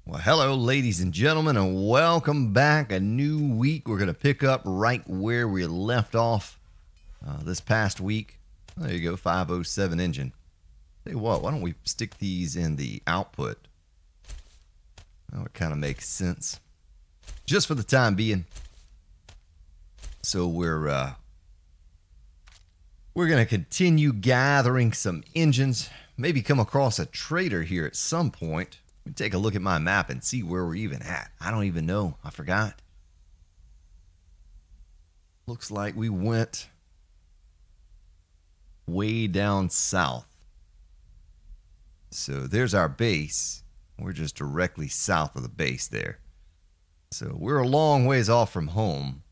Well, hello, ladies and gentlemen, and welcome back. A new week. We're going to pick up right where we left off this past week. There you go, 507 engine. Tell you what, why don't we stick these in the output? Oh, it kind of makes sense. Just for the time being. So we're going to continue gathering some engines. Maybe come across a trader here at some point. Take a look at my map and see where we're even at. I don't even know. I forgot. Looks like we went way down south. So there's our base. We're just directly south of the base there. So we're a long ways off from home.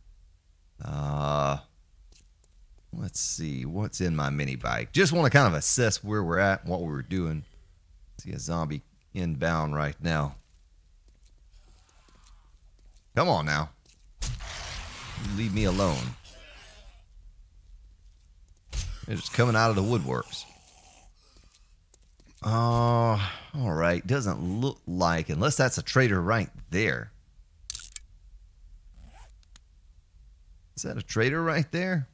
Let's see what's in my mini bike. Just want to kind of assess where we're at and what we were doing. See a zombie inbound right now. Come on now. You leave me alone. They're just coming out of the woodworks. Oh, all right. Doesn't look like, unless that's a trader right there. Is that a trader right there?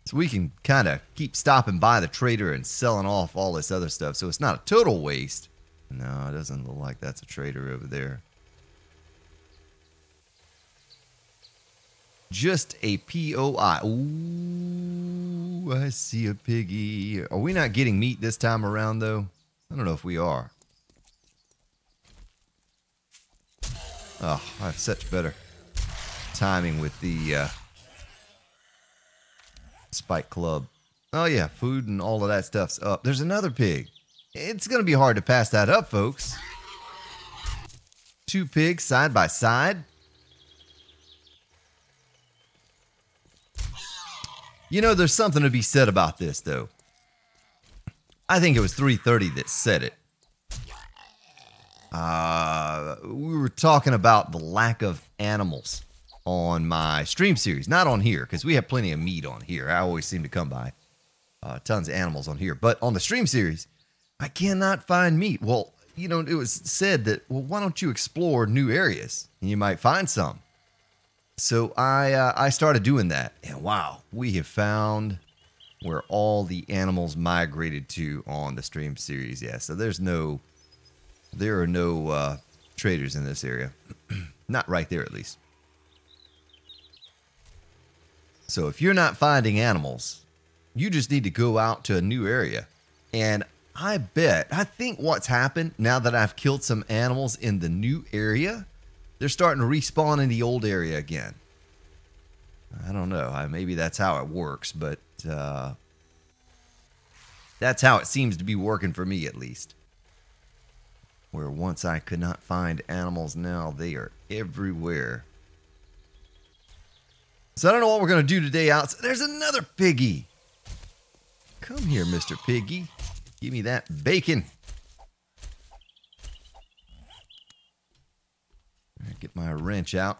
So we can kind of keep stopping by the trader and selling off all this other stuff. So it's not a total waste. No, it doesn't look like that's a trader over there. Just a POI. Ooh, I see a piggy. Are we not getting meat this time around, though? I don't know if we are. Oh, I have such better timing with the Spike Club. Oh, yeah, food and all of that stuff's up. There's another pig. It's going to be hard to pass that up, folks. Two pigs side by side. You know, there's something to be said about this, though. I think it was 330 that said it. We were talking about the lack of animals on my stream series. Not on here, because we have plenty of meat on here. I always seem to come by tons of animals on here. But on the stream series, I cannot find meat. Well, you know, it was said that, well, why don't you explore new areas? And you might find some. So I started doing that. And wow, we have found where all the animals migrated to on the stream series. Yeah, so there are no traders in this area. Not right there, at least. So if you're not finding animals, you just need to go out to a new area. And I think what's happened now that I've killed some animals in the new area, they're starting to respawn in the old area again. I don't know. Maybe that's how it works, but that's how it seems to be working for me, at least. Where once I could not find animals, now they are everywhere. So I don't know what we're going to do today outside. There's another piggy. Come here, Mr. Piggy. Give me that bacon. Get my wrench out.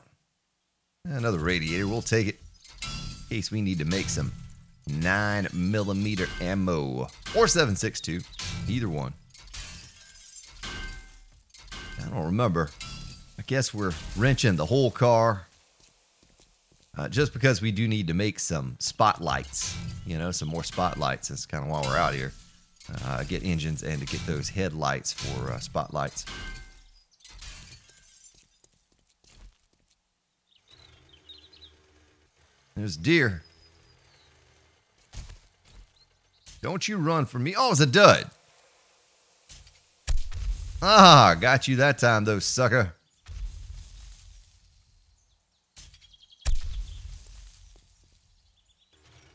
Another radiator. We'll take it in case we need to make some 9mm ammo. Or 7.62. Either one. I don't remember. I guess we're wrenching the whole car. Just because we do need to make some spotlights. You know, some more spotlights. That's kind of why we're out here. Get engines and to get those headlights for spotlights. There's deer. Don't you run from me. Oh, it's a dud. Ah, got you that time, though, sucker.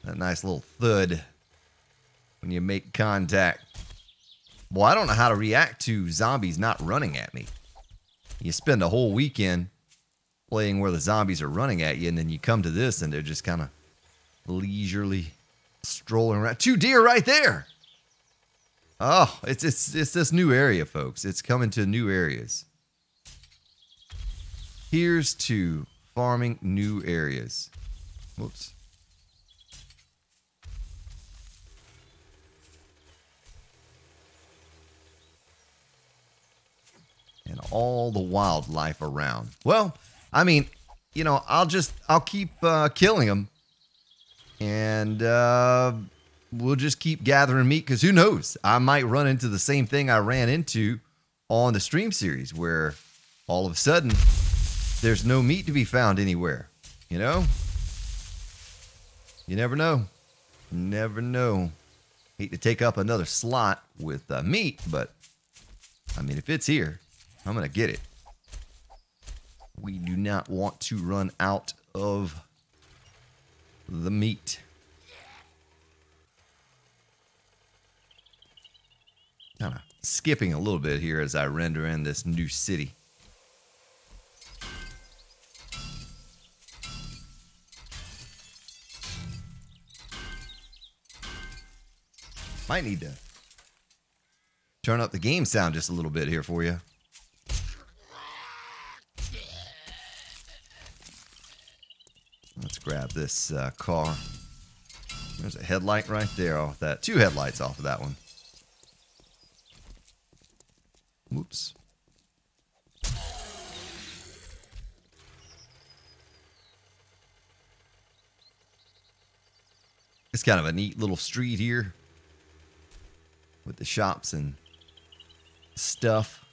That nice little thud when you make contact. Well, I don't know how to react to zombies not running at me. You spend a whole weekend playing where the zombies are running at you, and then you come to this, and they're just kind of leisurely strolling around. Two deer right there. Oh, it's this new area, folks. It's coming to new areas. Here's to farming new areas. Whoops. all the wildlife around? Well, I mean, you know, I'll keep killing them, and we'll just keep gathering meat, because who knows? I might run into the same thing I ran into on the stream series, where all of a sudden there's no meat to be found anywhere. You know? You never know. Never know. Hate to take up another slot with meat, but I mean, if it's here, I'm going to get it. We do not want to run out of the meat. Kind of skipping a little bit here as I render in this new city. Might need to turn up the game sound just a little bit here for you. Let's grab this car. There's a headlight right there off that. 2 headlights off of that one. Whoops. It's kind of a neat little street here with the shops and stuff.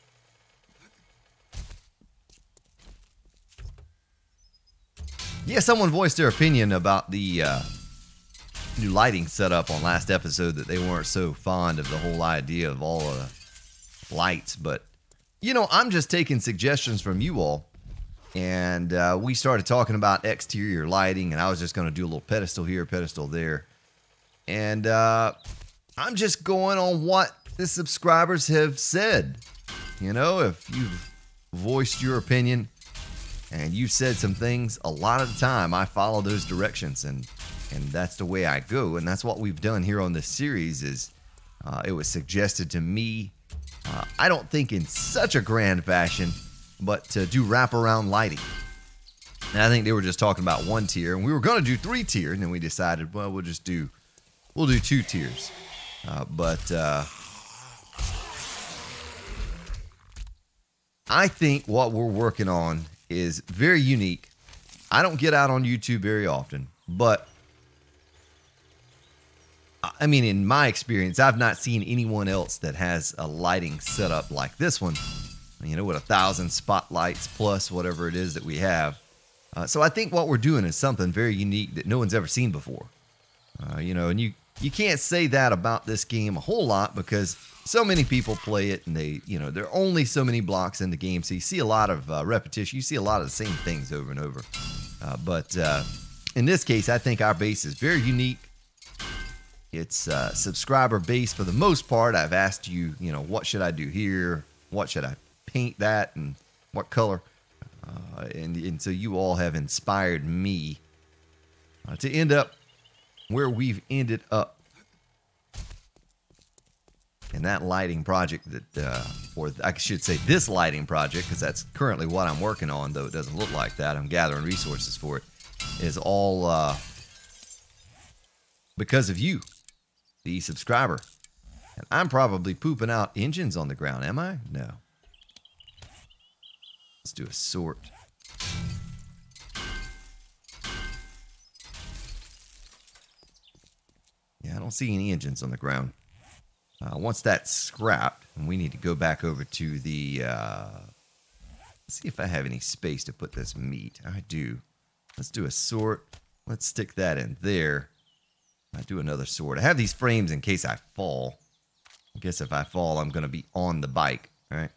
Yeah, someone voiced their opinion about the new lighting setup on last episode, that they weren't so fond of the whole idea of all the lights. But, you know, I'm just taking suggestions from you all. And we started talking about exterior lighting, and I was just going to do a little pedestal here, pedestal there. And I'm just going on what the subscribers have said. You know, if you've voiced your opinion and you've said some things, a lot of the time I follow those directions, and that's the way I go. And that's what we've done here on this series. Is it was suggested to me, I don't think in such a grand fashion, but to do wraparound lighting. And I think they were just talking about 1 tier, and we were going to do 3 tier, and then we decided, well, we'll do 2 tiers. I think what we're working on is very unique. I don't get out on YouTube very often, but I mean, in my experience, I've not seen anyone else that has a lighting setup like this one, you know, with 1,000 spotlights plus whatever it is that we have. So I think what we're doing is something very unique that no one's ever seen before. You know, and you can't say that about this game a whole lot, because so many people play it, and they, you know, there are only so many blocks in the game, so you see a lot of repetition. You see a lot of the same things over and over. But in this case, I think our base is very unique. It's subscriber base for the most part. I've asked you, you know, what should I do here? What should I paint that, and what color? And so you all have inspired me to end up where we've ended up. And that lighting project that, or I should say this lighting project, because that's currently what I'm working on, though it doesn't look like that. I'm gathering resources for it, is all because of you, the subscriber. And I'm probably pooping out engines on the ground, am I? No. Let's do a sort. Yeah, I don't see any engines on the ground. Once that's scrapped, and we need to go back over to the, let's see if I have any space to put this meat. I do. Let's do a sort. Let's stick that in there. I do another sort. I have these frames in case I fall. I guess if I fall, I'm going to be on the bike, right?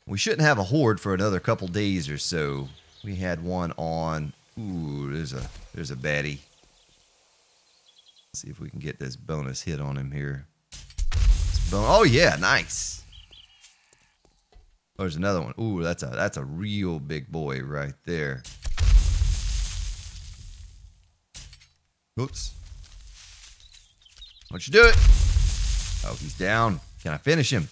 We shouldn't have a horde for another couple days or so. We had one on. Ooh, there's a baddie. Let's see if we can get this bonus hit on him here. Oh yeah, nice. Oh, there's another one. Ooh, that's a real big boy right there. Oops. Don't you do it? Oh, he's down. Can I finish him?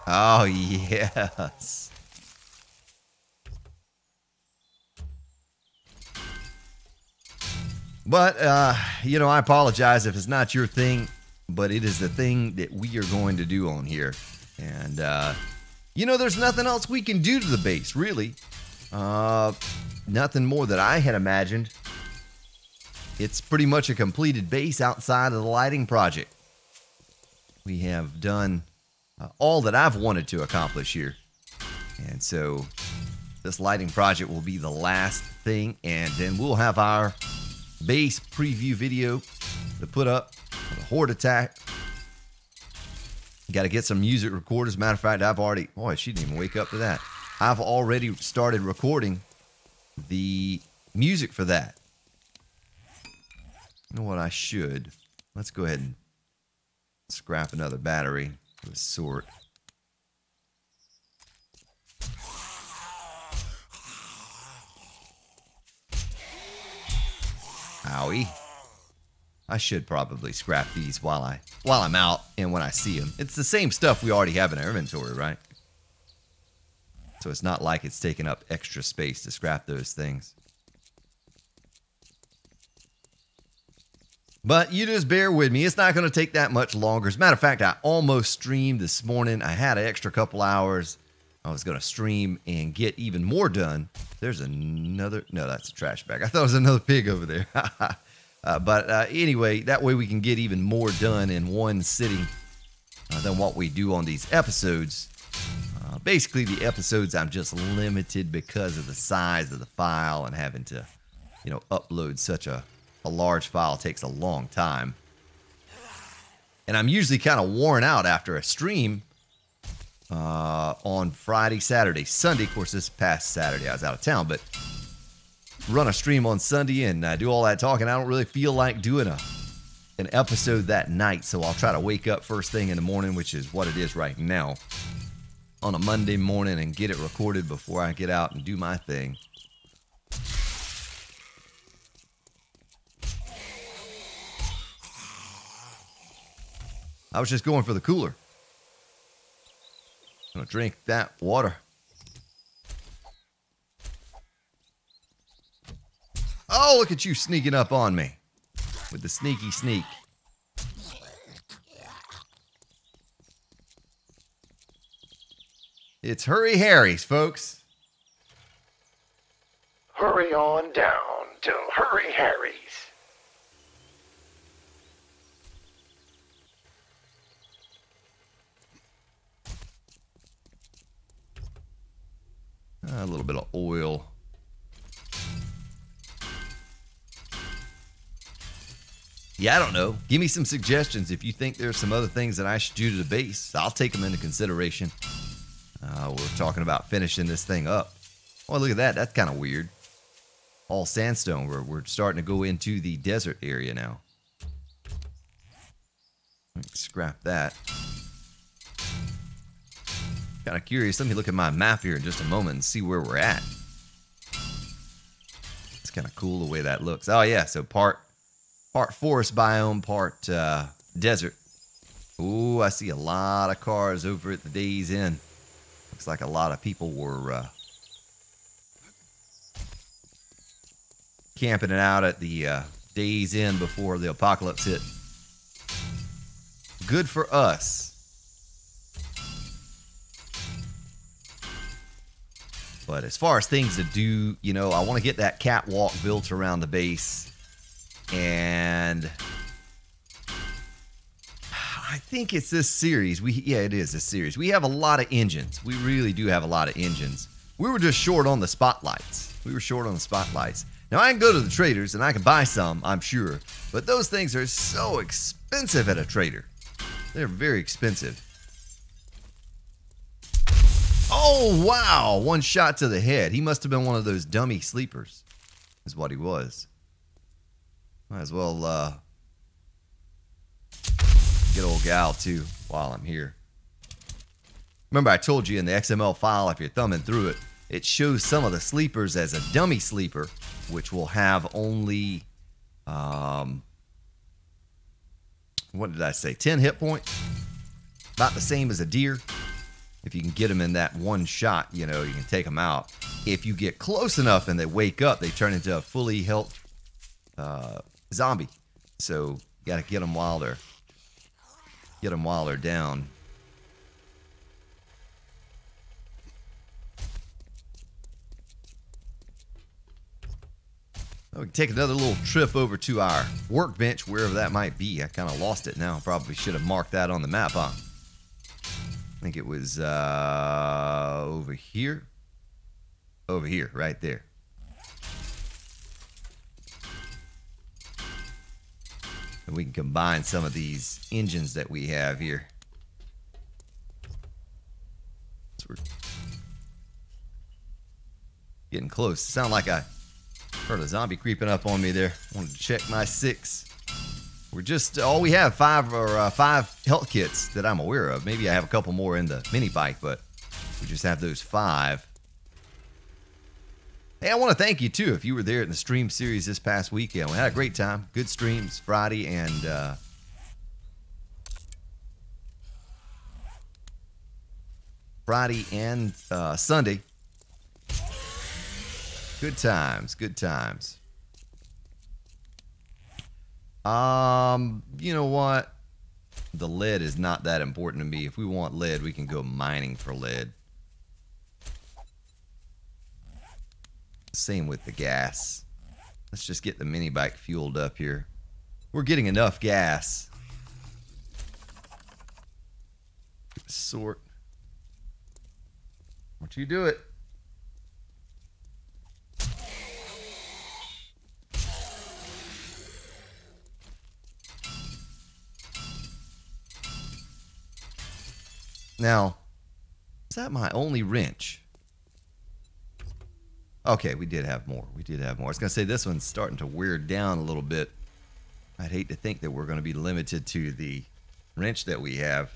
Oh yes. But, you know, I apologize if it's not your thing, but it is the thing that we are going to do on here. And, there's nothing else we can do to the base, really. Nothing more that I had imagined. It's pretty much a completed base outside of the lighting project. We have done all that I've wanted to accomplish here. And so this lighting project will be the last thing, and then we'll have our base preview video to put up for the Horde attack. Got to get some music recorded. As a matter of fact, I've already... Boy, she didn't even wake up to that. I've already started recording the music for that. You know what I should? Let's go ahead and scrap another battery of this sort. Owie. I should probably scrap these while I'm out and when I see them. It's the same stuff we already have in our inventory, right? So it's not like it's taking up extra space to scrap those things. But you just bear with me. It's not going to take that much longer. As a matter of fact, I almost streamed this morning. I had an extra couple hours. I was going to stream and get even more done. There's another... No, that's a trash bag. I thought it was another pig over there. But anyway, that way we can get even more done in one sitting than what we do on these episodes. Basically, the episodes, I'm just limited because of the size of the file, and having to, upload such a large file takes a long time. And I'm usually kind of worn out after a stream on Friday, Saturday, Sunday. Of course, this past Saturday I was out of town, but run a stream on Sunday and do all that talking. I don't really feel like doing an episode that night, so I'll try to wake up first thing in the morning, which is what it is right now, on a Monday morning, and get it recorded before I get out and do my thing. I was just going for the cooler. I'm gonna drink that water. Oh, look at you sneaking up on me with the sneaky sneak. It's Hurry Harry's, folks. Hurry on down to Hurry Harry's. A little bit of oil. Yeah, I don't know. Give me some suggestions if you think there's some other things that I should do to the base. I'll take them into consideration. We're talking about finishing this thing up. Oh, look at that. That's kind of weird. All sandstone. We're starting to go into the desert area now. Scrap that. Kind of curious. Let me look at my map here in just a moment and see where we're at. It's kind of cool the way that looks. Oh, yeah. So part forest biome, part desert. Ooh, I see a lot of cars over at the Days Inn. Looks like a lot of people were camping it out at the Days Inn before the apocalypse hit. Good for us. But as far as things to do, I want to get that catwalk built around the base. And I think it's this series. Yeah, it is this series. We have a lot of engines. We really do have a lot of engines. We were just short on the spotlights. Now, I can go to the traders and I can buy some, I'm sure. But those things are so expensive at a trader. They're very expensive. Oh, wow. One shot to the head. He must have been one of those dummy sleepers, is what he was. Might as well get old gal, too, while I'm here. Remember, I told you in the XML file, if you're thumbing through it, it shows some of the sleepers as a dummy sleeper, which will have only, what did I say, 10 hit points? About the same as a deer. If you can get them in that one shot, you can take them out. If you get close enough and they wake up, they turn into a fully health zombie. So you got to get them while they're down. We can take another little trip over to our workbench, wherever that might be. I kind of lost it now. Probably should have marked that on the map, huh? I think it was over here. Over here, right there. And we can combine some of these engines that we have here. So we're getting close. Sound like I heard a zombie creeping up on me there. Wanted to check my 6. We're just we have 5 health kits that I'm aware of. Maybe I have a couple more in the mini bike, but we just have those 5. Hey, I want to thank you too if you were there in the stream series this past weekend. We had a great time. Good streams Friday and Sunday. Good times, good times. You know what? The lead is not that important to me. If we want lead, we can go mining for lead. Same with the gas. Let's just get the mini bike fueled up here. We're getting enough gas. Sort. Won't you do it? Now, is that my only wrench? Okay, we did have more. We did have more. I was going to say this one's starting to wear down a little bit. I'd hate to think that we're going to be limited to the wrench that we have.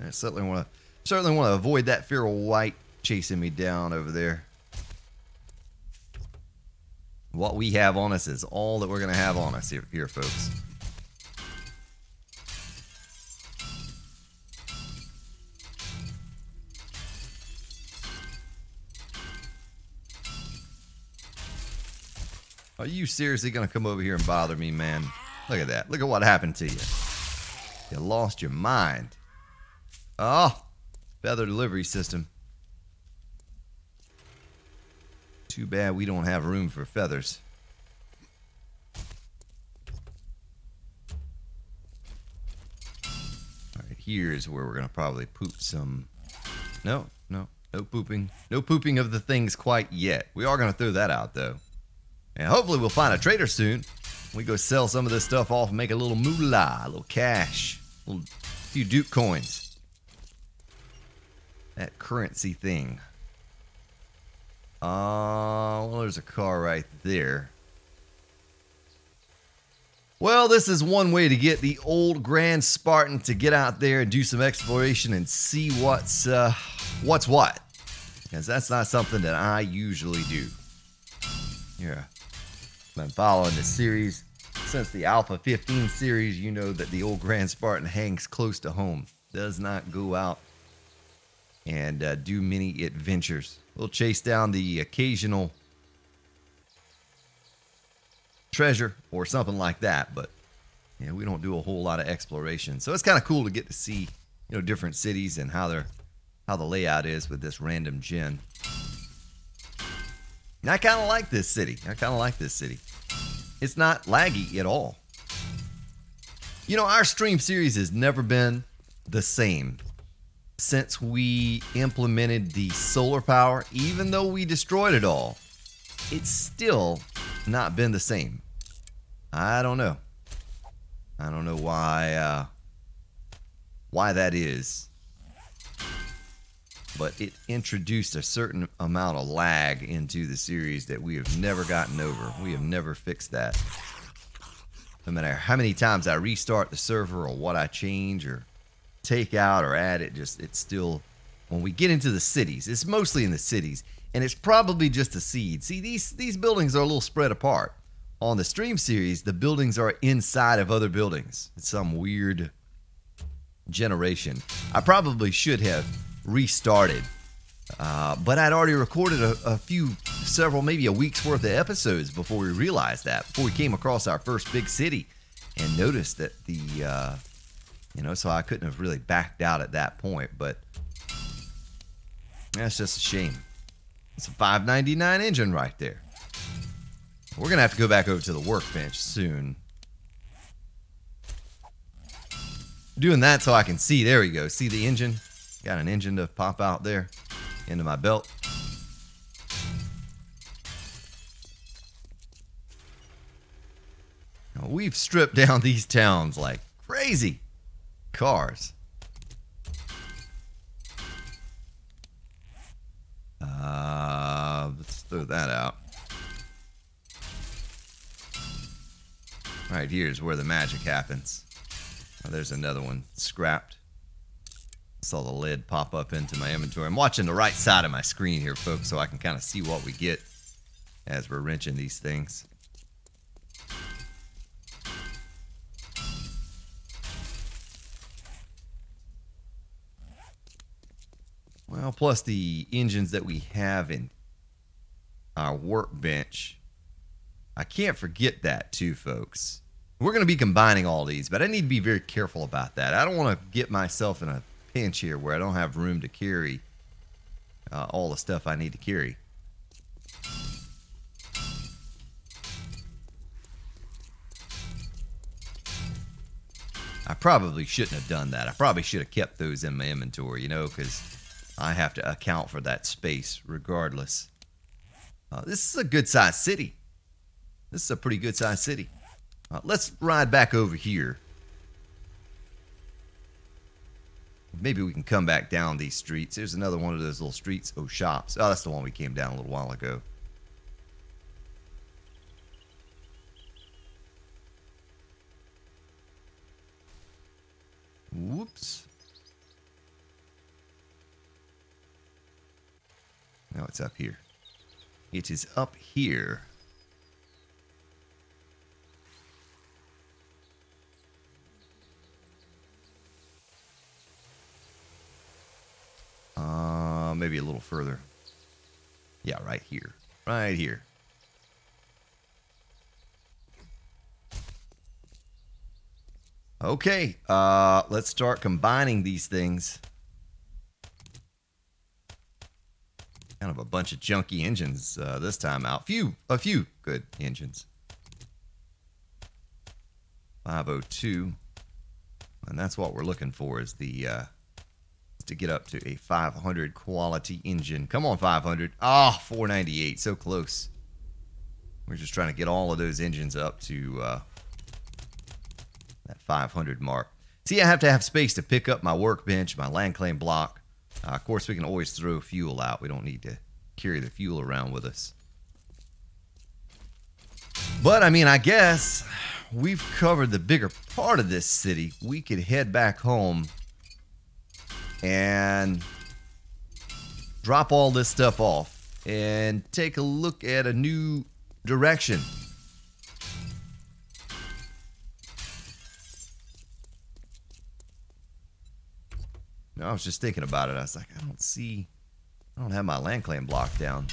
I certainly want to avoid that feral white chasing me down over there. What we have on us is all that we're going to have on us here, folks. Are you seriously going to come over here and bother me, man? Look at that. Look at what happened to you. You lost your mind. Oh, feather delivery system. Too bad we don't have room for feathers. All right, here's where we're going to probably poop some. No pooping. No pooping of the things quite yet. We are going to throw that out, though. And hopefully we'll find a trader soon. We go sell some of this stuff off and make a little moolah, a little cash, a few Duke coins. That currency thing. Well, there's a car right there. Well, this is one way to get the old Grand Spartan to get out there and do some exploration and see what's what. Because that's not something that I usually do. Yeah. Been following the series since the Alpha 15 series. You know that the old Grand Spartan hangs close to home. Does not go out and do many adventures. We'll chase down the occasional treasure or something like that, but yeah, we don't do a whole lot of exploration. So it's kind of cool to get to see, you know, different cities and how the layout is with this random gen. And I kind of like this city. It's not laggy at all. You know, our stream series has never been the same since we implemented the solar power. Even though we destroyed it all, it's still not been the same. I don't know. I don't know why that is. But it introduced a certain amount of lag into the series that we have never gotten over. We have never fixed that. No matter how many times I restart the server or what I change or take out or add, it's still, when we get into the cities, it's mostly in the cities, and it's probably just a seed. See, these buildings are a little spread apart. On the stream series, the buildings are inside of other buildings. It's some weird generation. I probably should have restarted, but I'd already recorded several, maybe a week's worth of episodes before we realized that, before we came across our first big city and noticed that so I couldn't have really backed out at that point. But that's just a shame. It's a 599 engine right there. We're going to have to go back over to the workbench soon. Doing that so I can see. There we go. See the engine? Got an engine to pop out there into my belt. Now, we've stripped down these towns like crazy. Cars. Let's throw that out. Right here's where the magic happens. Oh, there's another one scrapped. Saw the lid pop up into my inventory. I'm watching the right side of my screen here, folks, so I can kind of see what we get as we're wrenching these things. Well, plus the engines that we have in our workbench. I can't forget that too, folks. We're going to be combining all these, but I need to be very careful about that. I don't want to get myself in a pinch here where I don't have room to carry all the stuff I need to carry. I probably shouldn't have done that. I probably should have kept those in my inventory, you know, because I have to account for that space regardless. This is a good-sized city. This is a pretty good-sized city. Let's ride back over here. Maybe we can come back down these streets. There's another one of those little streets. Oh, shops. Oh, that's the one we came down a little while ago. Whoops. Now it's up here. It is up here. Maybe a little further. Yeah, right here. Right here. Okay, let's start combining these things. Kind of a bunch of junky engines this time out. A few good engines. 502. And that's what we're looking for, is the to get up to a 500 quality engine. Come on, 500. Ah, 498. So close. We're just trying to get all of those engines up to that 500 mark. See, I have to have space to pick up my workbench, my land claim block. Of course, we can always throw fuel out. We don't need to carry the fuel around with us. But, I mean, I guess we've covered the bigger part of this city. We could head back home and drop all this stuff off and take a look at a new direction. I was just thinking about it. I was like, I don't have my land claim block down.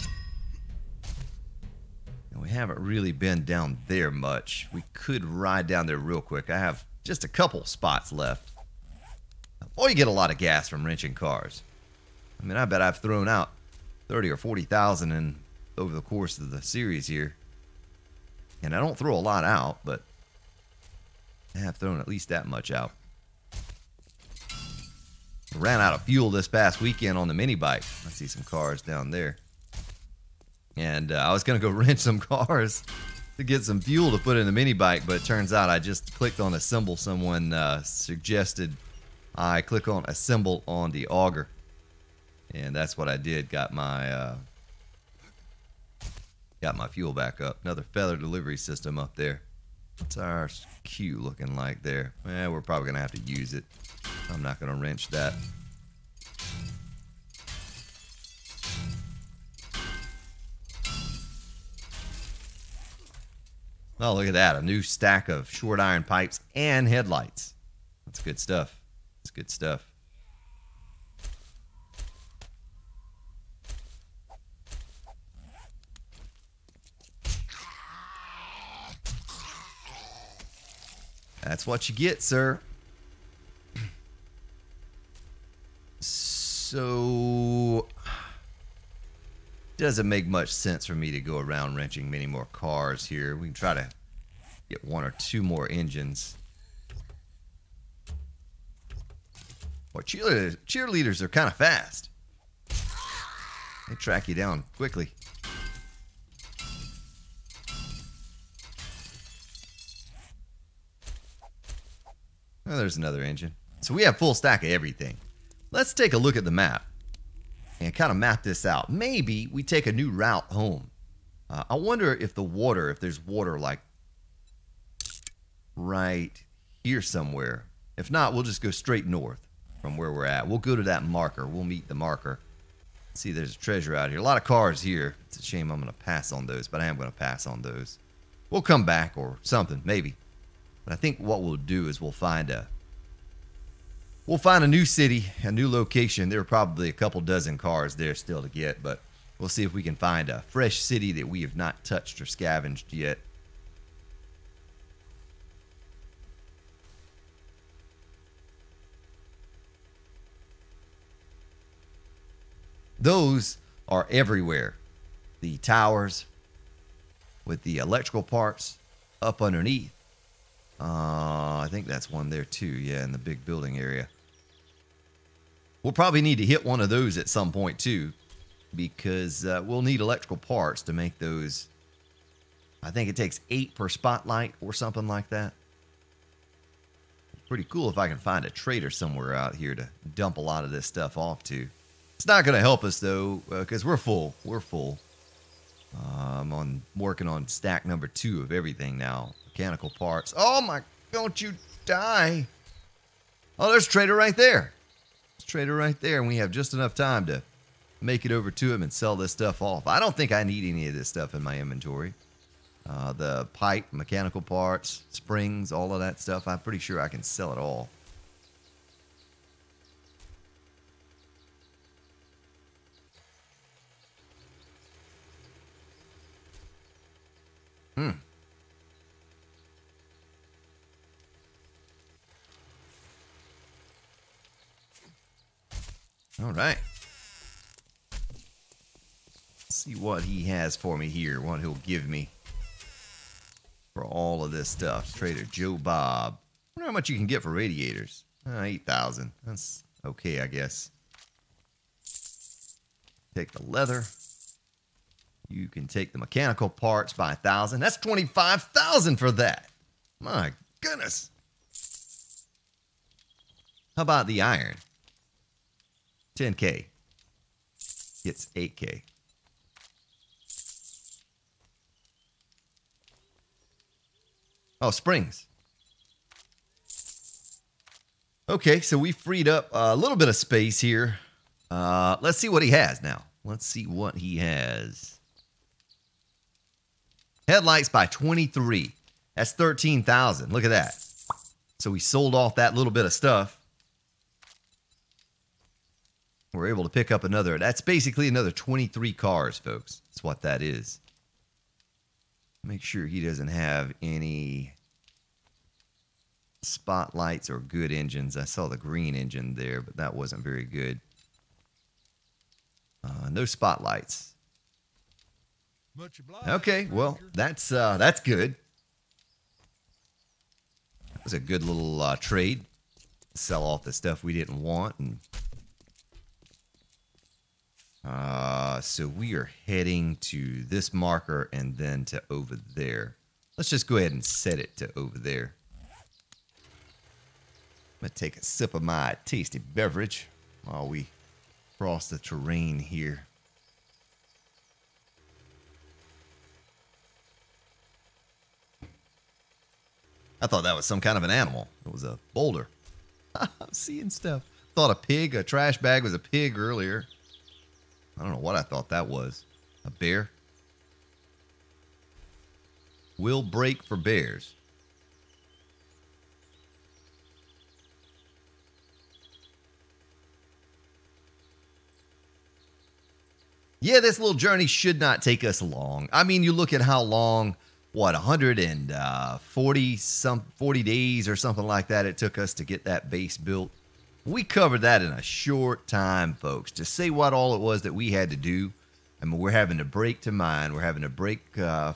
And we haven't really been down there much. We could ride down there real quick. I have just a couple spots left. Or you get a lot of gas from wrenching cars. I mean, I bet I've thrown out 30 or 40,000 in over the course of the series here. And I don't throw a lot out, but I have thrown at least that much out. I ran out of fuel this past weekend on the mini bike. I see some cars down there. And I was going to go wrench some cars to get some fuel to put in the mini bike, but it turns out I just clicked on a symbol someone suggested I click on a symbol on the auger, and that's what I did. Got my fuel back up. Another feather delivery system up there. What's our queue looking like there? Well, we're probably gonna have to use it. I'm not gonna wrench that. Oh, look at that. A new stack of short iron pipes and headlights. That's good stuff. It's good stuff. That's what you get, sir. So, Doesn't make much sense for me to go around wrenching many more cars here. We can try to get one or two more engines. Well, cheerleaders are kind of fast. They track you down quickly. Oh, there's another engine. So we have full stack of everything. Let's take a look at the map and kind of map this out. Maybe we take a new route home. I wonder if there's water like right here somewhere. If not, we'll just go straight north from where we're at. We'll go to that marker. We'll meet the marker. See, there's a treasure out here. A lot of cars here. It's a shame I'm going to pass on those, but I am going to pass on those. We'll come back or something, maybe. But I think what we'll do is we'll find a new city, a new location. There are probably a couple dozen cars there still to get, but we'll see if we can find a fresh city that we have not touched or scavenged yet. Those are everywhere. The towers with the electrical parts up underneath. I think that's one there too. Yeah, in the big building area. We'll probably need to hit one of those at some point too, because we'll need electrical parts to make those. I think it takes 8 per spotlight or something like that. Pretty cool if I can find a trader somewhere out here to dump a lot of this stuff off to. It's not going to help us though, because we're full. We're full. I'm working on stack number 2 of everything now. Mechanical parts. Oh my! Don't you die! Oh, there's a trader right there. There's a trader right there, and we have just enough time to make it over to him and sell this stuff off. I don't think I need any of this stuff in my inventory. The pipe, mechanical parts, springs, all of that stuff. I'm pretty sure I can sell it all. All right. Let's see what he has for me here. What he'll give me for all of this stuff. Trader Joe Bob. I wonder how much you can get for radiators. 8,000. That's okay, I guess. Take the leather. You can take the mechanical parts by 1,000. That's 25,000 for that. My goodness. How about the iron? 10K. Gets 8K. Oh, springs. Okay, so we freed up a little bit of space here. Let's see what he has now. Let's see what he has. Headlights by 23. That's 13,000. Look at that. So we sold off that little bit of stuff. We're able to pick up another. That's basically another 23 cars, folks. That's what that is. Make sure he doesn't have any spotlights or good engines. I saw the green engine there, but that wasn't very good. No spotlights. Okay, well, that's good. That was a good little trade. Sell off the stuff we didn't want. And so we are heading to this marker and then to over there. Let's just go ahead and set it to over there. I'm going to take a sip of my tasty beverage while we cross the terrain here. I thought that was some kind of an animal. It was a boulder. I'm seeing stuff. Thought a pig, a trash bag was a pig earlier. I don't know what I thought that was. A bear? Will break for bears. Yeah, this little journey should not take us long. I mean, you look at how long, what, 40 days or something like that it took us to get that base built. We covered that in a short time, folks. To say what all it was that we had to do, I mean, we're having to break to mine. We're having to break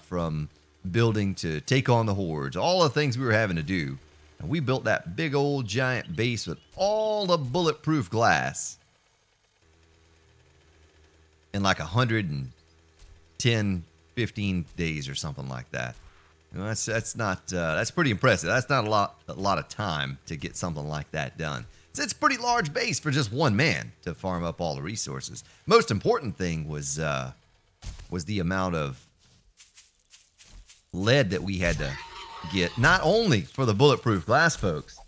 from building to take on the hordes. All the things we were having to do. And we built that big old giant base with all the bulletproof glass in like 110, 15 days or something like that. You know, that's pretty impressive. That's not a lot of time to get something like that done. It's a pretty large base for just one man to farm up all the resources. Most important thing was the amount of lead that we had to get, not only for the bulletproof glass, folks,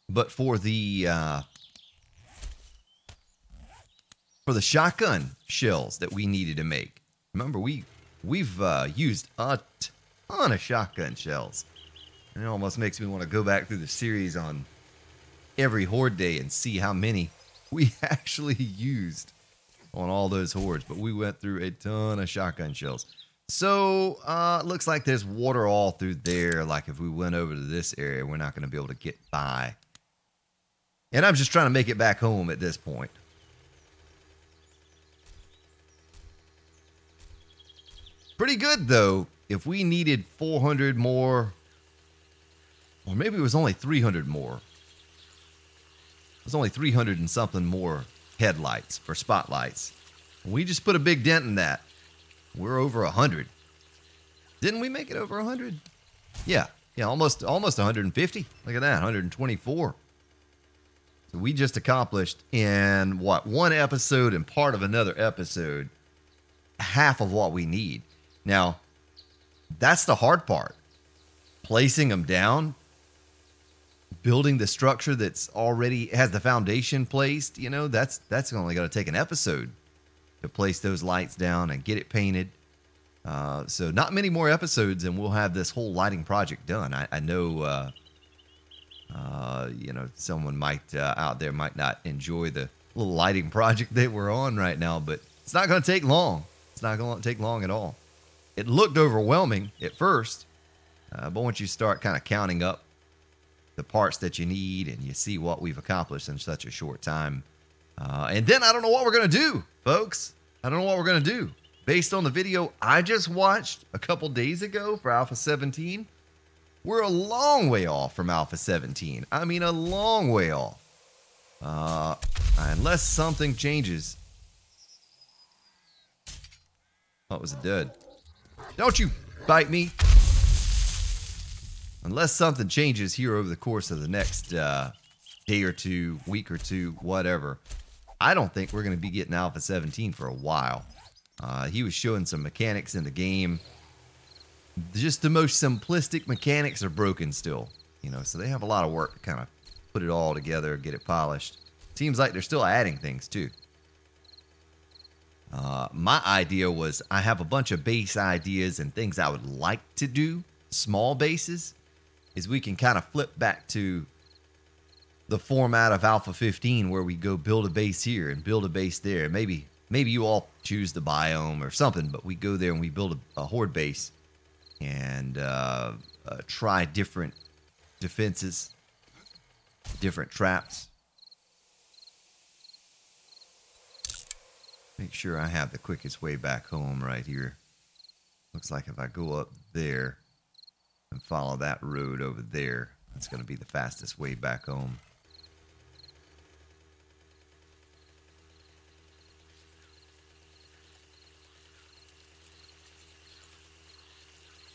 but for the shotgun shells that we needed to make. Remember, we've used a ton of shotgun shells. And it almost makes me want to go back through the series on every horde day and see how many we actually used on all those hordes. But we went through a ton of shotgun shells. So, it looks like there's water all through there. Like if we went over to this area, we're not going to be able to get by. And I'm just trying to make it back home at this point. Pretty good, though, if we needed 400 more, or maybe it was only 300 more. It was only 300 and something more headlights or spotlights. We just put a big dent in that. We're over 100. Didn't we make it over 100? Yeah, almost 150. Look at that, 124. So we just accomplished in, what, one episode and part of another episode, half of what we need. Now, that's the hard part. Placing them down, building the structure that's already has the foundation placed, you know, that's only going to take an episode to place those lights down and get it painted. So not many more episodes and we'll have this whole lighting project done. I know, you know, someone might out there might not enjoy the little lighting project that we're on right now, but it's not going to take long. It's not going to take long at all. It looked overwhelming at first, but once you start kind of counting up the parts that you need and you see what we've accomplished in such a short time, and then I don't know what we're going to do, folks. I don't know what we're going to do. Based on the video I just watched a couple days ago for Alpha 17, we're a long way off from Alpha 17. I mean, a long way off. Unless something changes. Oh, it was a dud. Don't you bite me. Unless something changes here over the course of the next day or two, week or two, whatever, I don't think we're going to be getting Alpha 17 for a while. He was showing some mechanics in the game. Just the most simplistic mechanics are broken still. You know, so they have a lot of work to kind of put it all together, get it polished. Seems like they're still adding things too. My idea was I have a bunch of base ideas and things I would like to do, small bases, is we can kind of flip back to the format of Alpha 15 where we go build a base here and build a base there. Maybe you all choose the biome or something, but we go there and we build a horde base and try different defenses, different traps. Make sure I have the quickest way back home right here. Looks like if I go up there and follow that road over there, that's going to be the fastest way back home.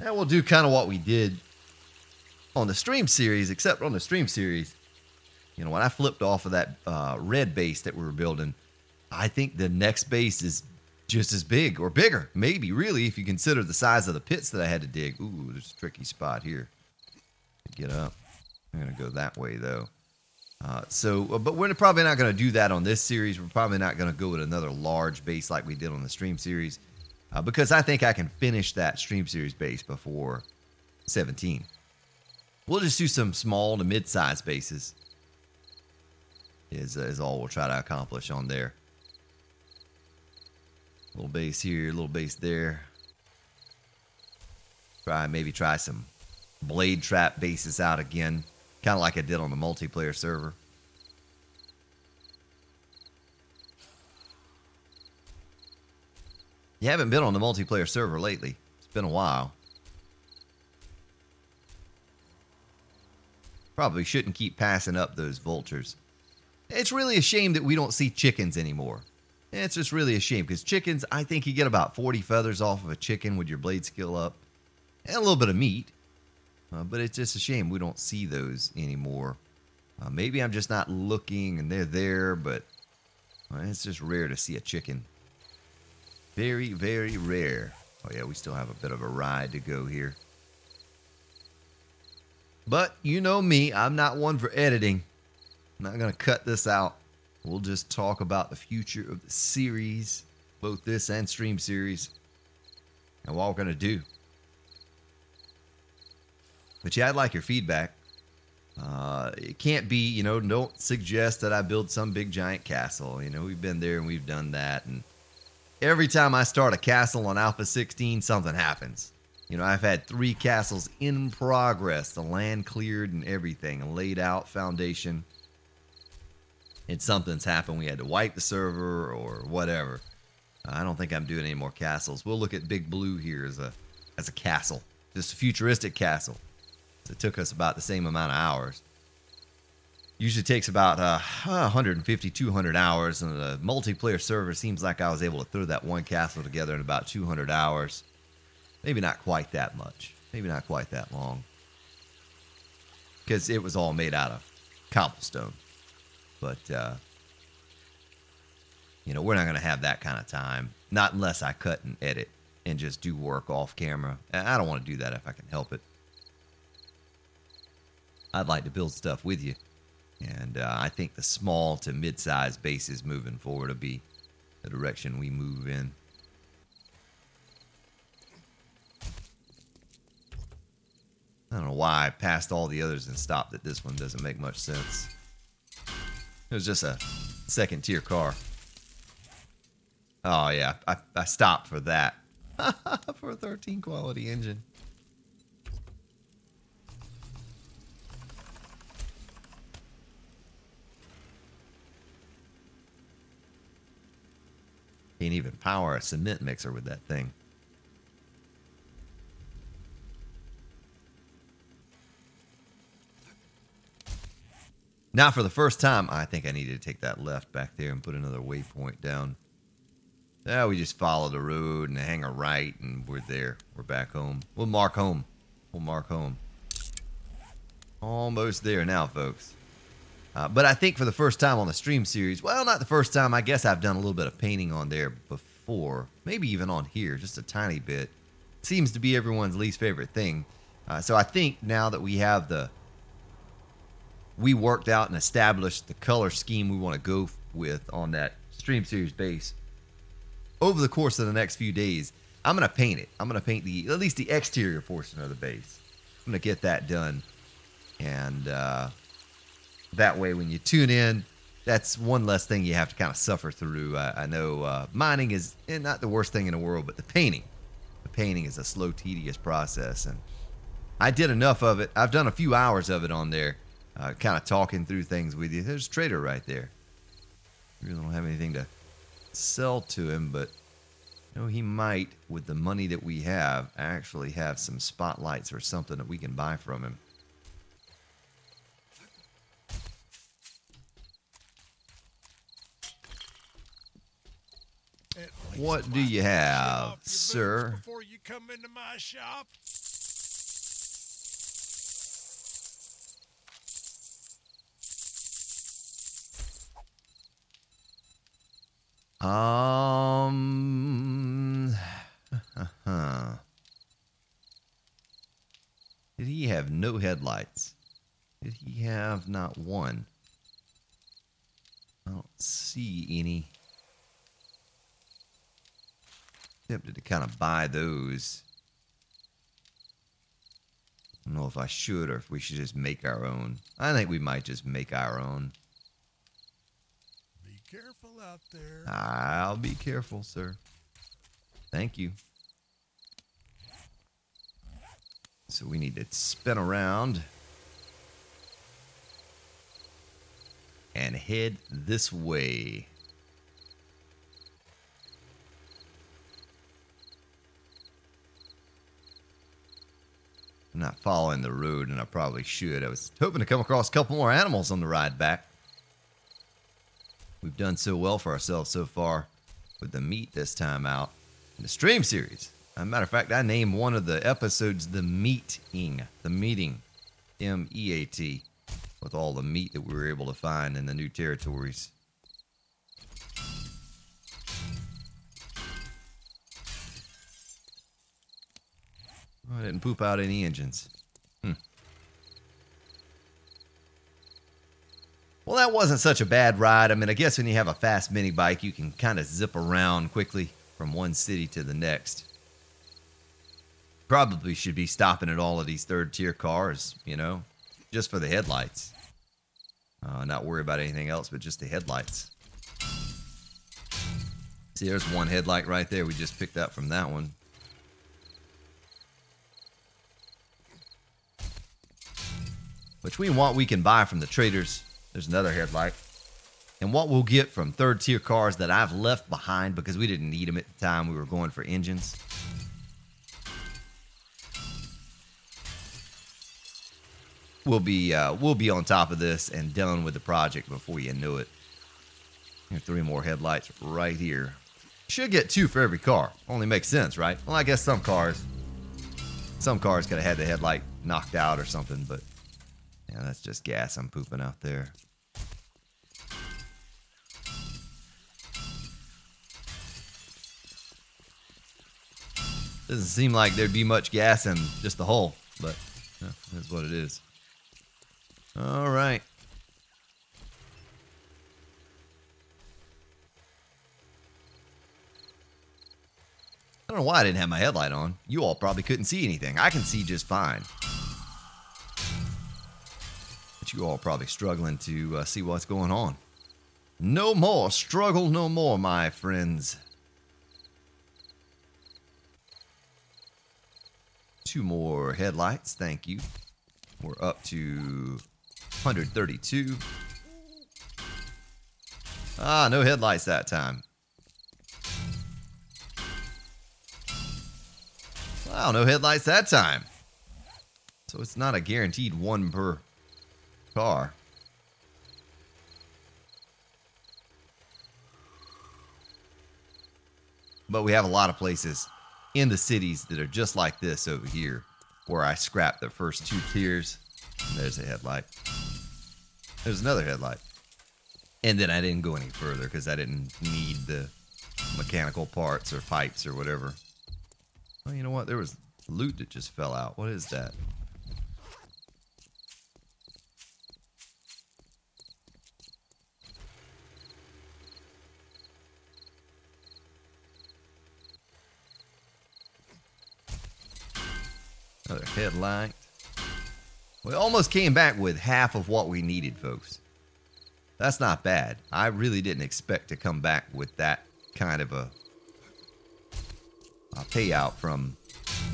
And we'll do kind of what we did on the stream series, except on the stream series, you know, when I flipped off of that red base that we were building, I think the next base is just as big or bigger, maybe, really, if you consider the size of the pits that I had to dig. Ooh, there's a tricky spot here to get up. I'm going to go that way, though. But we're probably not going to do that on this series. We're probably not going to go with another large base like we did on the stream series, because I think I can finish that stream series base before 17. We'll just do some small to mid-sized bases is all we'll try to accomplish on there. Little base here, little base there. Maybe try some blade trap bases out again, kind of like I did on the multiplayer server. You haven't been on the multiplayer server lately. It's been a while. Probably shouldn't keep passing up those vultures. It's really a shame that we don't see chickens anymore. It's just really a shame because chickens, I think you get about 40 feathers off of a chicken with your blade skill up. And a little bit of meat. But it's just a shame we don't see those anymore. Maybe I'm just not looking and they're there, but it's just rare to see a chicken. Very, very rare. Oh yeah, we still have a bit of a ride to go here. But you know me, I'm not one for editing. I'm not going to cut this out. We'll just talk about the future of the series, both this and stream series, and what we're going to do. But yeah, I'd like your feedback. It can't be, you know, don't suggest that I build some big giant castle. You know, we've been there and we've done that. And every time I start a castle on Alpha 16, something happens. You know, I've had 3 castles in progress, the land cleared and everything, laid out, foundation. And something's happened. We had to wipe the server or whatever. I don't think I'm doing any more castles. We'll look at Big Blue here as a castle, just a futuristic castle. It took us about the same amount of hours. Usually takes about 150, 200 hours. And the multiplayer server seems like I was able to throw that one castle together in about 200 hours. Maybe not quite that much. Maybe not quite that long. Because it was all made out of cobblestone. But, you know, we're not going to have that kind of time. Not unless I cut and edit and just do work off camera. I don't want to do that if I can help it. I'd like to build stuff with you. And I think the small to mid-sized bases moving forward will be the direction we move in. I don't know why I passed all the others and stopped at this one. Doesn't make much sense. It was just a second tier car. Oh yeah, I stopped for that. For a 13 quality engine. Can't even power a cement mixer with that thing. Now, for the first time, I think I needed to take that left back there and put another waypoint down. Yeah, we just follow the road and hang a right, and we're there. We're back home. We'll mark home. We'll mark home. Almost there now, folks. But I think for the first time on the stream series, well, not the first time. I guess I've done a little bit of painting on there before. Maybe even on here, just a tiny bit. Seems to be everyone's least favorite thing. So I think now that we have we worked out and established the color scheme we want to go with on that stream series base. Over the course of the next few days, I'm going to paint it. I'm going to paint at least the exterior portion of the base. I'm going to get that done. And that way when you tune in, that's one less thing you have to kind of suffer through. I know mining is not the worst thing in the world, but the painting is a slow, tedious process. And I did enough of it. I've done a few hours of it on there. Kind of talking through things with you. There's Trader right there. Really don't have anything to sell to him, but you know, he might, with the money that we have, actually have some spotlights or something that we can buy from him. What do you have, sir? Before you come into my shop. Did he have no headlights? Did he have not one? I don't see any. Tempted to kind of buy those. I don't know if I should or if we should just make our own. I think we might just make our own. Be careful out there. I'll be careful, sir. Thank you. So we need to spin around and head this way. I'm not following the road, and I probably should. I was hoping to come across a couple more animals on the ride back. We've done so well for ourselves so far with the meat this time out in the stream series. As a matter of fact, I named one of the episodes The Meeting. The Meeting. M-E-A-T. With all the meat that we were able to find in the new territories. Oh, I didn't poop out any engines. Well, that wasn't such a bad ride. I mean, I guess when you have a fast mini bike, you can kind of zip around quickly from one city to the next. Probably should be stopping at all of these third-tier cars, you know, just for the headlights. Not worry about anything else but just the headlights. See, there's one headlight right there. We just picked up from that one. Between what we can buy from the traders, there's another headlight. And what we'll get from third-tier cars that I've left behind because we didn't need them at the time we were going for engines. We'll be on top of this and done with the project before you know it. Here, 3 more headlights right here. Should get 2 for every car. Only makes sense, right? Well, I guess some cars could have had the headlight knocked out or something, but yeah, that's just gas I'm pooping out there. Doesn't seem like there'd be much gas in just the hull, but yeah, that's what it is. All right. I don't know why I didn't have my headlight on. You all probably couldn't see anything. I can see just fine. But you all probably struggling to see what's going on. No more. Struggle no more, my friends. 2 more headlights. Thank you. We're up to 132. Ah, no headlights that time. Wow, no headlights that time. So it's not a guaranteed 1 per car. But we have a lot of places in the cities that are just like this over here, where I scrapped the first 2 tiers. And there's a headlight. There's another headlight. And then I didn't go any further because I didn't need the mechanical parts or pipes or whatever. Oh, you know what? There was loot that just fell out. What is that? Another headlight. We almost came back with half of what we needed, folks. That's not bad. I really didn't expect to come back with that kind of a payout from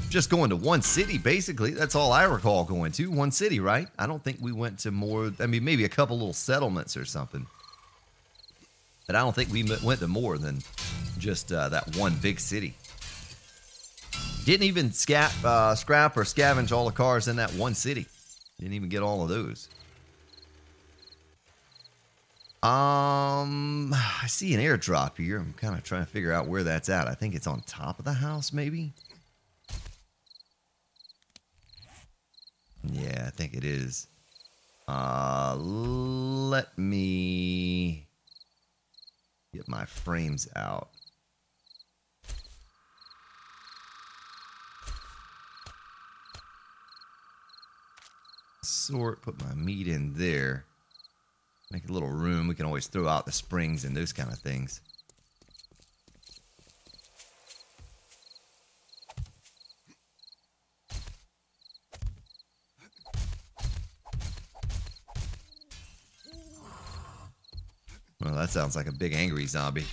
just going to one city, basically. That's all I recall going to. One city, right? I don't think we went to more. I mean, maybe a couple little settlements or something. But I don't think we went to more than just that one big city. Didn't even scrap or scavenge all the cars in that one city. Didn't even get all of those. I see an airdrop here. I'm kind of trying to figure out where that's at. I think it's on top of the house, maybe. Yeah, I think it is. Let me get my frames out. Sort, put my meat in there. Make a little room. We can always throw out the springs and those kind of things. Well, that sounds like a big angry zombie.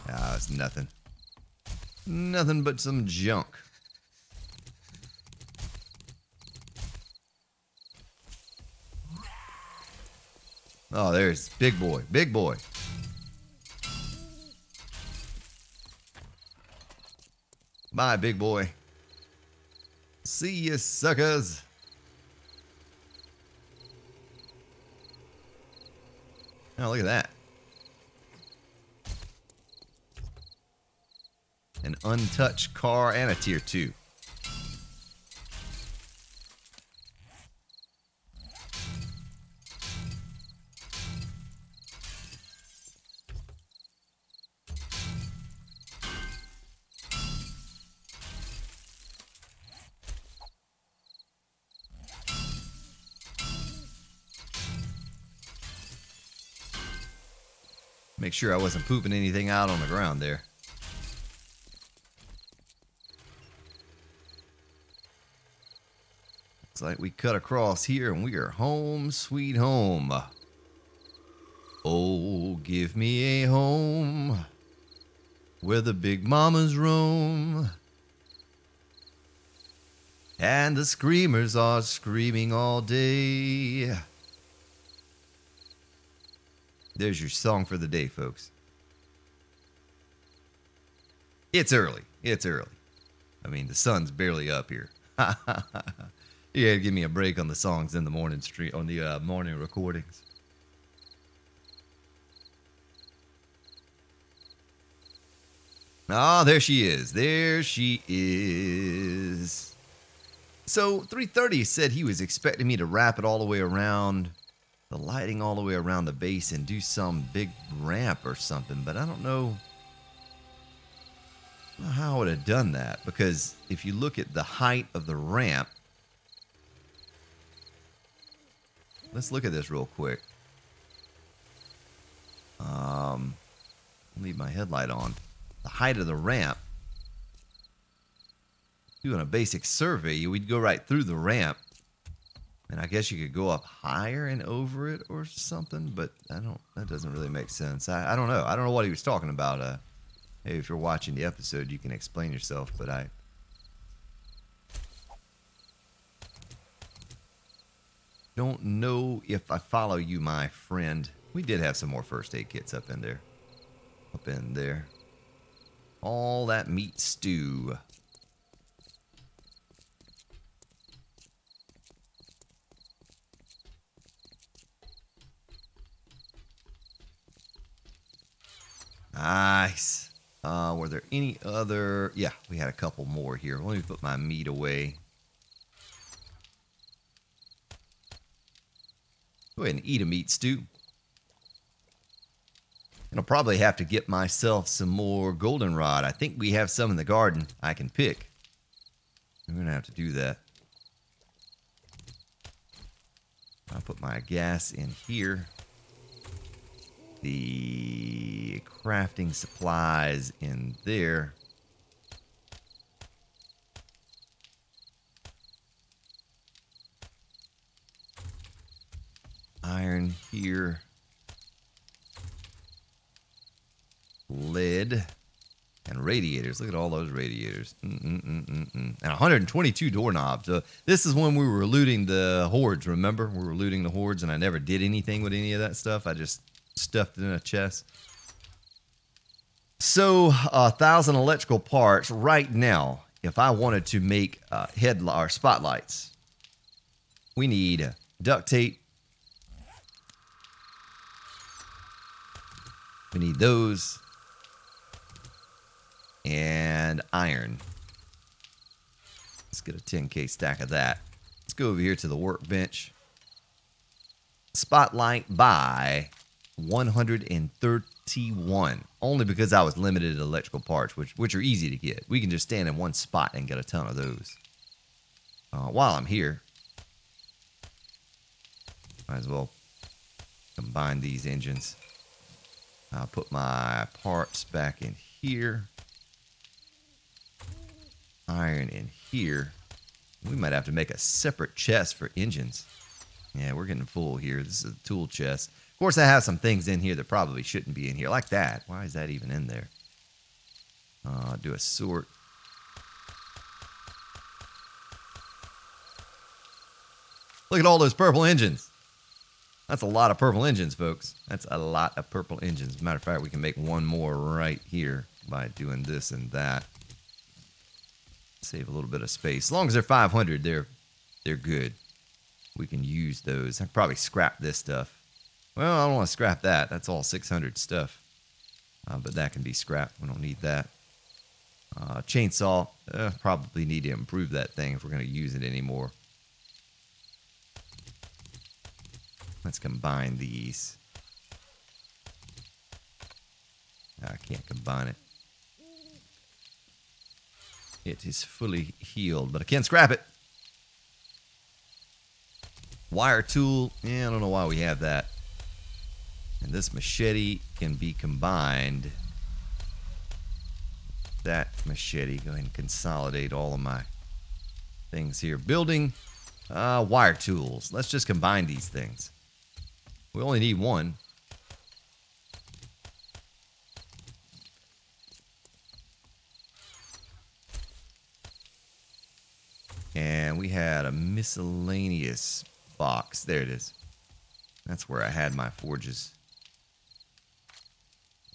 Ah, it's nothing. Nothing but some junk. Oh, there's big boy. Big boy. Bye, big boy. See ya, suckers. Oh, look at that. An untouched car and a tier 2. Make sure I wasn't pooping anything out on the ground there. Looks like we cut across here and we are home sweet home. Oh, give me a home where the big mamas roam. And the screamers are screaming all day. There's your song for the day, folks. It's early. It's early. I mean, the sun's barely up here. You gotta give me a break on the songs in the morning stream, on the morning recordings. Ah, there she is. There she is. So 330 said he was expecting me to wrap it all the way around the lighting all the way around the base and do some big ramp or something, but I don't know how I would have done that, because if you look at the height of the ramp, let's look at this real quick. Leave my headlight on. The height of the ramp, doing a basic survey, we'd go right through the ramp. And I guess you could go up higher and over it or something, but that doesn't really make sense. I don't know. I don't know what he was talking about. Hey, if you're watching the episode, you can explain yourself, but I don't know if I follow you, my friend. We did have some more first aid kits up in there. Up in there. All that meat stew. Nice. Were there any other? Yeah, we had a couple more here. Let me put my meat away. Go ahead and eat a meat stew. And I'll probably have to get myself some more goldenrod. I think we have some in the garden I can pick. I'm going to have to do that. I'll put my gas in here. The crafting supplies in there. Iron here. Lead. And radiators. Look at all those radiators. And 122 doorknobs. This is when we were looting the hordes, remember? We were looting the hordes and I never did anything with any of that stuff. I just stuffed it in a chest. So 1,000 electrical parts right now. If I wanted to make or spotlights, we need duct tape. We need those. And iron. Let's get a 10K stack of that. Let's go over here to the workbench. Spotlight by 131. Only because I was limited to electrical parts, which are easy to get. We can just stand in one spot and get a ton of those. While I'm here, might as well combine these engines. I'll put my parts back in here. Iron in here. We might have to make a separate chest for engines. Yeah, we're getting full here. This is a tool chest. Of course, I have some things in here that probably shouldn't be in here, like that. Why is that even in there? Do a sort. Look at all those purple engines. That's a lot of purple engines, folks. That's a lot of purple engines. As a matter of fact, we can make one more right here by doing this and that. Save a little bit of space. As long as they're 500, they're good. We can use those. I can probably scrap this stuff. Well, I don't want to scrap that. That's all 600 stuff. But that can be scrapped. We don't need that. Chainsaw. Probably need to improve that thing if we're going to use it anymore. Let's combine these. I can't combine it. It is fully healed, but I can't scrap it. Wire tool. Yeah, I don't know why we have that. And this machete can be combined. That machete. Go ahead and consolidate all of my things here. Building. Wire tools. Let's just combine these things. We only need one. And we had a miscellaneous box. There it is. That's where I had my forges.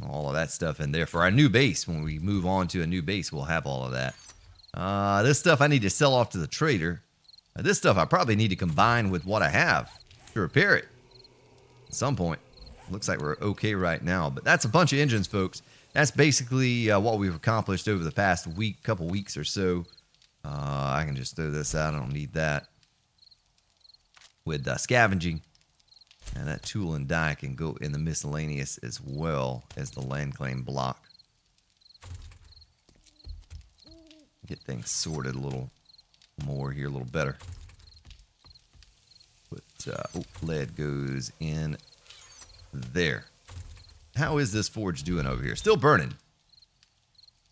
All of that stuff in there for our new base. When we move on to a new base, we'll have all of that. This stuff I need to sell off to the trader. This stuff I probably need to combine with what I have to repair it at some point. Looks like we're okay right now. But that's a bunch of engines, folks. That's basically what we've accomplished over the past week, couple weeks or so. I can just throw this out. I don't need that. With scavenging. And that tool and die can go in the miscellaneous as well as the land claim block. Get things sorted a little more here, a little better. But lead goes in there. How is this forge doing over here? Still burning.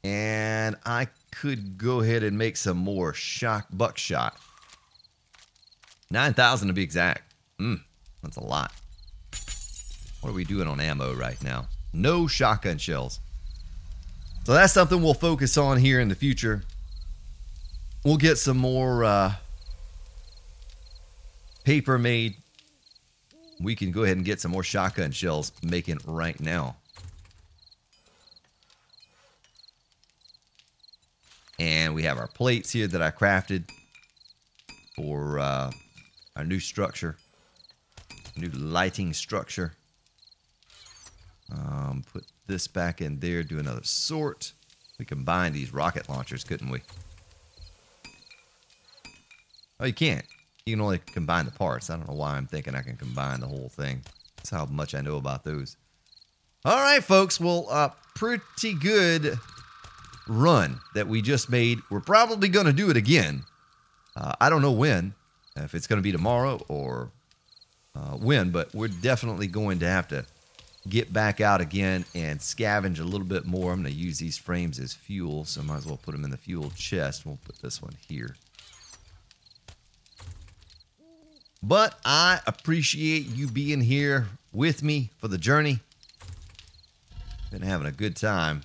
And I could go ahead and make some more buckshot. 9,000 to be exact. That's a lot. What are we doing on ammo right now? No shotgun shells. So that's something we'll focus on here in the future. We'll get some more paper made. We can go ahead and get some more shotgun shells making right now. And we have our plates here that I crafted for our new structure. New lighting structure. Put this back in there, do another sort. We combined these rocket launchers, couldn't we? Oh, you can't. You can only combine the parts. I don't know why I'm thinking I can combine the whole thing. That's how much I know about those. All right, folks. Well, pretty good run that we just made. We're probably going to do it again. I don't know when. If it's going to be tomorrow or when, but we're definitely going to have to get back out again and scavenge a little bit more. I'm going to use these frames as fuel, so I might as well put them in the fuel chest. We'll put this one here. But I appreciate you being here with me for the journey. Been having a good time.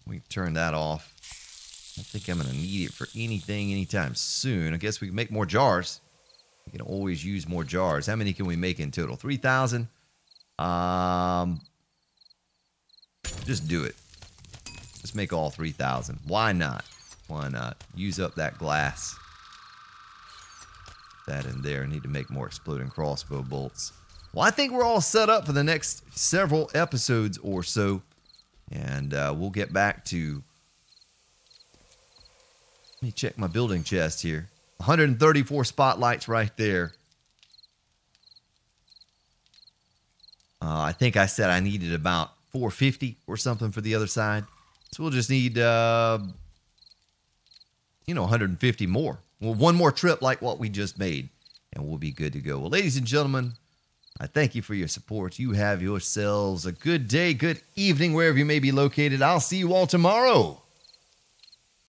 We can turn that off. I don't think I'm going to need it for anything anytime soon. I guess we can make more jars. We can always use more jars. How many can we make in total? 3,000. Just do it. Just make all 3,000. Why not? Why not? Use up that glass. That in there. I need to make more exploding crossbow bolts. Well, I think we're all set up for the next several episodes or so. And we'll get back to... Let me check my building chest here. 134 spotlights right there. I think I said I needed about 450 or something for the other side. So we'll just need, 150 more. Well, one more trip like what we just made, and we'll be good to go. Well, ladies and gentlemen, I thank you for your support. You have yourselves a good day, good evening, wherever you may be located. I'll see you all tomorrow.